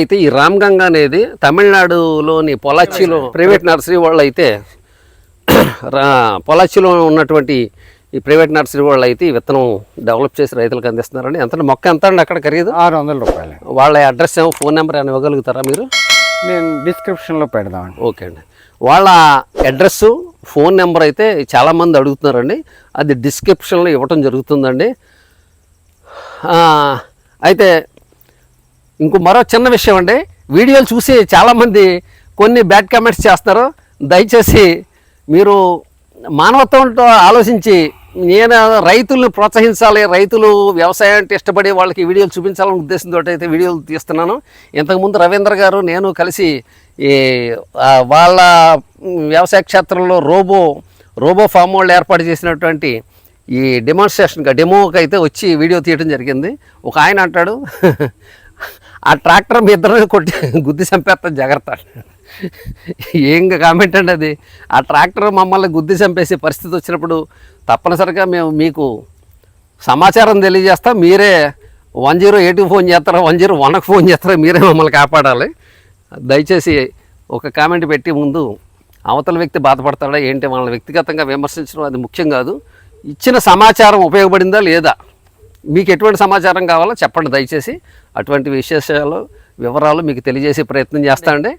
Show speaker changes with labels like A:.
A: అయితే ఈ రామ్గంగా అనేది తమిళనాడులోని పొలాచిలో ప్రైవేట్ నర్సరీ వాళ్ళు అయితే పొలాచిలో ఉన్నటువంటి ఈ ప్రైవేట్ నర్సరీ వాళ్ళు అయితే ఈ విత్తనం డెవలప్ చేసి రైతులకు అందిస్తున్నారండి. ఎంత మొక్క ఎంత అండి అక్కడ ఖరీదు?
B: 600 రూపాయలు.
A: వాళ్ళ అడ్రస్ ఏమో ఫోన్ నెంబర్ అని ఇవ్వగలుగుతారా మీరు?
B: నేను డిస్క్రిప్షన్లో పెడదామండి.
A: ఓకే అండి. వాళ్ళ అడ్రస్ ఫోన్ నెంబర్ అయితే చాలామంది అడుగుతున్నారండి, అది డిస్క్రిప్షన్లో ఇవ్వటం జరుగుతుందండి. అయితే మరో చిన్న విషయం అండి, వీడియోలు చూసి చాలామంది కొన్ని బ్యాడ్ కామెంట్స్ చేస్తారు. దయచేసి మీరు మానవత్వంతో ఆలోచించి, నేను రైతులను ప్రోత్సహించాలి, రైతులు వ్యవసాయం అంటే ఇష్టపడి వాళ్ళకి వీడియోలు చూపించాలనే ఉద్దేశంతో అయితే వీడియోలు తీస్తున్నాను. ఇంతకుముందు రవీంద్ర గారు నేను కలిసి వాళ్ళ వ్యవసాయ క్షేత్రంలో రోబో ఫామ్ వాళ్ళు ఏర్పాటు చేసినటువంటి ఈ డెమోకి అయితే వచ్చి వీడియో తీయడం జరిగింది. ఒక ఆయన అంటాడు, ఆ ట్రాక్టర్ మీ ఇద్దరు కొట్టి గుద్ది చంపేస్తాను జాగ్రత్త. ఏం కామెంట్ అండి అది? ఆ ట్రాక్టర్ మమ్మల్ని గుద్ది చంపేసే పరిస్థితి వచ్చినప్పుడు తప్పనిసరిగా మేము మీకు సమాచారం తెలియజేస్తాం. మీరే 108కి ఫోన్ చేస్తారా, 101కి ఫోన్ చేస్తారా, మీరే మమ్మల్ని కాపాడాలి. దయచేసి ఒక కామెంట్ పెట్టి ముందు అవతల వ్యక్తి బాధపడతాడా ఏంటి, వాళ్ళని వ్యక్తిగతంగా విమర్శించడం అది ముఖ్యం కాదు. ఇచ్చిన సమాచారం ఉపయోగపడిందా లేదా, మీకు ఎటువంటి సమాచారం కావాలో చెప్పండి. దయచేసి అటువంటి విశేషాలు వివరాలు మీకు తెలియజేసే ప్రయత్నం చేస్తా అండి.